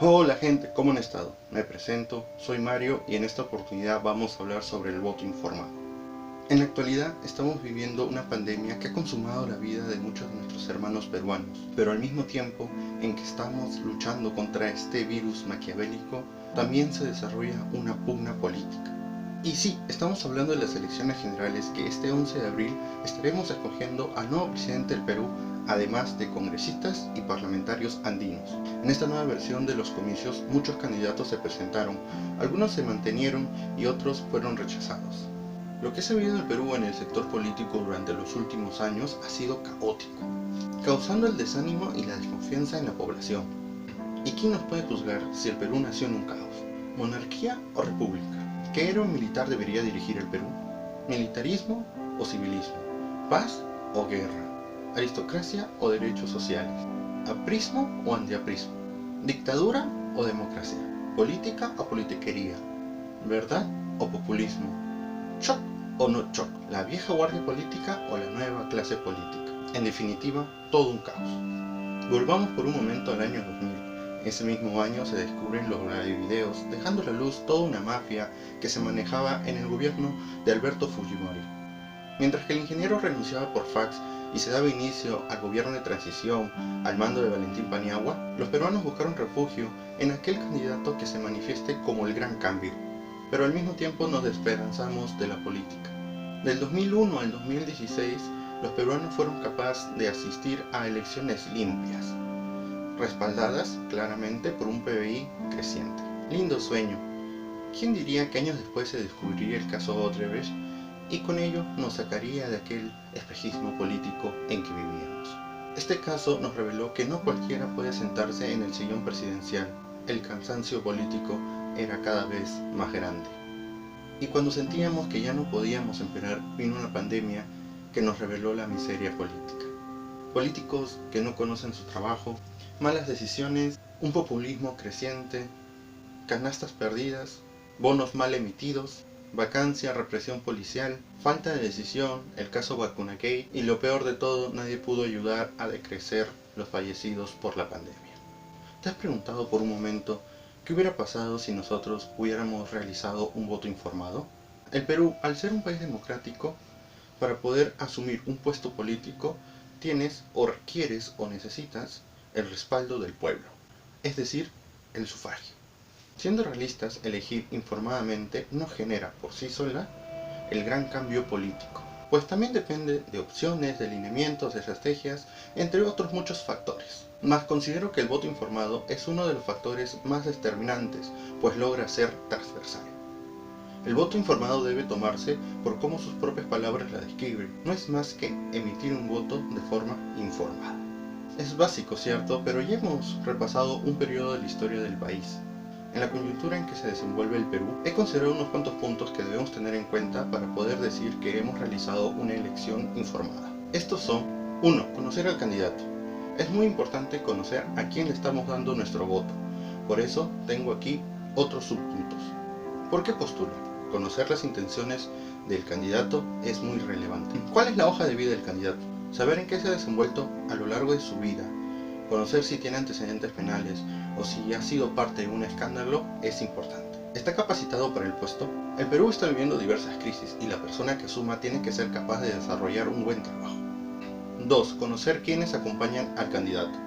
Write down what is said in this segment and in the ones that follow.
Hola gente, ¿cómo han estado? Me presento, soy Mario y en esta oportunidad vamos a hablar sobre el voto informado. En la actualidad estamos viviendo una pandemia que ha consumado la vida de muchos de nuestros hermanos peruanos, pero al mismo tiempo en que estamos luchando contra este virus maquiavélico, también se desarrolla una pugna política. Y sí, estamos hablando de las elecciones generales que este 11 de abril estaremos escogiendo al nuevo presidente del Perú, además de congresistas y parlamentarios andinos. En esta nueva versión de los comicios muchos candidatos se presentaron, algunos se mantenieron y otros fueron rechazados. Lo que se ha vivido en el Perú en el sector político durante los últimos años ha sido caótico, causando el desánimo y la desconfianza en la población. ¿Y quién nos puede juzgar si el Perú nació en un caos? ¿Monarquía o república? ¿Qué héroe militar debería dirigir el Perú? ¿Militarismo o civilismo? ¿Paz o guerra? ¿Aristocracia o derechos sociales? ¿Aprismo o antiaprismo? ¿Dictadura o democracia? ¿Política o politiquería? ¿Verdad o populismo? ¿Shock o no shock? ¿La vieja guardia política o la nueva clase política? En definitiva, todo un caos. Volvamos por un momento al año 2000. Ese mismo año se descubren los videos, dejando a la luz toda una mafia que se manejaba en el gobierno de Alberto Fujimori. Mientras que el ingeniero renunciaba por fax y se daba inicio al gobierno de transición al mando de Valentín Paniagua, los peruanos buscaron refugio en aquel candidato que se manifieste como el gran cambio. Pero al mismo tiempo nos desesperanzamos de la política. Del 2001 al 2016, los peruanos fueron capaces de asistir a elecciones limpias, respaldadas claramente por un PBI creciente. Lindo sueño. ¿Quién diría que años después se descubriría el caso Odebrecht y con ello nos sacaría de aquel espejismo político en que vivíamos? Este caso nos reveló que no cualquiera puede sentarse en el sillón presidencial. El cansancio político era cada vez más grande. Y cuando sentíamos que ya no podíamos empeorar, vino una pandemia que nos reveló la miseria política. Políticos que no conocen su trabajo, malas decisiones, un populismo creciente, canastas perdidas, bonos mal emitidos, vacancia, represión policial, falta de decisión, el caso Vacunagate y lo peor de todo, nadie pudo ayudar a decrecer los fallecidos por la pandemia. ¿Te has preguntado por un momento qué hubiera pasado si nosotros hubiéramos realizado un voto informado? El Perú, al ser un país democrático, para poder asumir un puesto político, tienes o requieres o necesitas el respaldo del pueblo, es decir, el sufragio. Siendo realistas, elegir informadamente no genera por sí sola el gran cambio político, pues también depende de opciones, de lineamientos, de estrategias, entre otros muchos factores. Mas considero que el voto informado es uno de los factores más determinantes, pues logra ser transversal. El voto informado debe tomarse por cómo sus propias palabras la describen, no es más que emitir un voto de forma informada. Es básico, cierto, pero ya hemos repasado un periodo de la historia del país. En la coyuntura en que se desenvuelve el Perú, he considerado unos cuantos puntos que debemos tener en cuenta para poder decir que hemos realizado una elección informada. Estos son: 1. Conocer al candidato. Es muy importante conocer a quién le estamos dando nuestro voto. Por eso tengo aquí otros subpuntos. ¿Por qué postula? Conocer las intenciones del candidato es muy relevante. ¿Cuál es la hoja de vida del candidato? Saber en qué se ha desenvuelto a lo largo de su vida. Conocer si tiene antecedentes penales o si ha sido parte de un escándalo es importante. ¿Está capacitado para el puesto? El Perú está viviendo diversas crisis y la persona que asuma tiene que ser capaz de desarrollar un buen trabajo. 2. Conocer quiénes acompañan al candidato.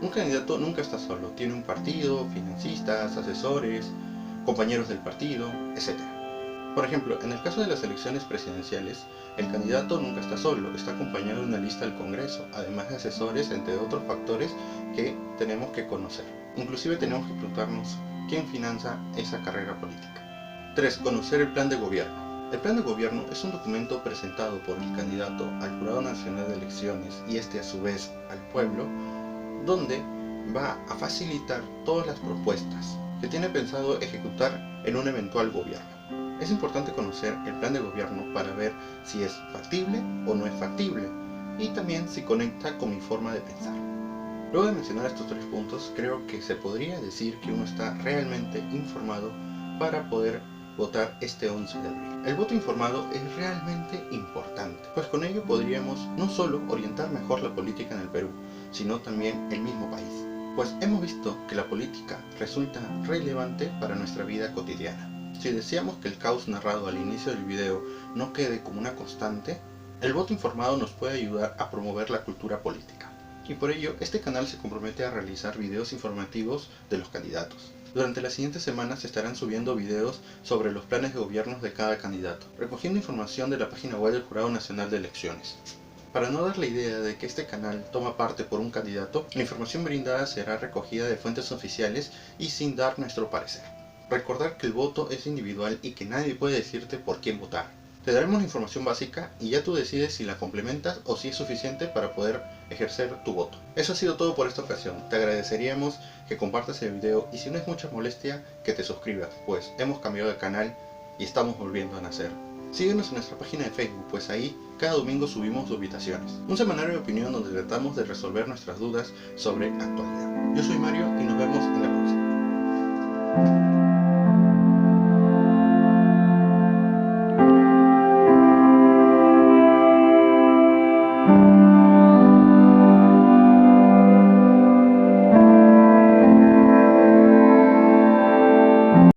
Un candidato nunca está solo, tiene un partido, financistas, asesores, compañeros del partido, etc. Por ejemplo, en el caso de las elecciones presidenciales, el candidato nunca está solo, está acompañado de una lista al Congreso, además de asesores, entre otros factores que tenemos que conocer. Inclusive tenemos que preguntarnos quién financia esa carrera política. 3. Conocer el plan de gobierno. El plan de gobierno es un documento presentado por el candidato al Jurado Nacional de Elecciones y este a su vez al pueblo, donde va a facilitar todas las propuestas que tiene pensado ejecutar en un eventual gobierno. Es importante conocer el plan de gobierno para ver si es factible o no es factible y también si conecta con mi forma de pensar. Luego de mencionar estos 3 puntos, creo que se podría decir que uno está realmente informado para poder votar este 11 de abril. El voto informado es realmente importante, pues con ello podríamos no solo orientar mejor la política en el Perú, sino también el mismo país. pues hemos visto que la política resulta relevante para nuestra vida cotidiana. Si deseamos que el caos narrado al inicio del video no quede como una constante, el voto informado nos puede ayudar a promover la cultura política. Y por ello, este canal se compromete a realizar videos informativos de los candidatos. Durante las siguientes semanas se estarán subiendo videos sobre los planes de gobierno de cada candidato, recogiendo información de la página web del Jurado Nacional de Elecciones. Para no dar la idea de que este canal toma parte por un candidato, la información brindada será recogida de fuentes oficiales y sin dar nuestro parecer. Recordar que el voto es individual y que nadie puede decirte por quién votar. Te daremos la información básica y ya tú decides si la complementas o si es suficiente para poder ejercer tu voto. Eso ha sido todo por esta ocasión. Te agradeceríamos que compartas el video y si no es mucha molestia, que te suscribas, pues hemos cambiado de canal y estamos volviendo a nacer. Síguenos en nuestra página de Facebook, pues ahí cada domingo subimos ubicaciones. Un semanario de opinión donde tratamos de resolver nuestras dudas sobre actualidad. Yo soy Mario y nos vemos en la próxima.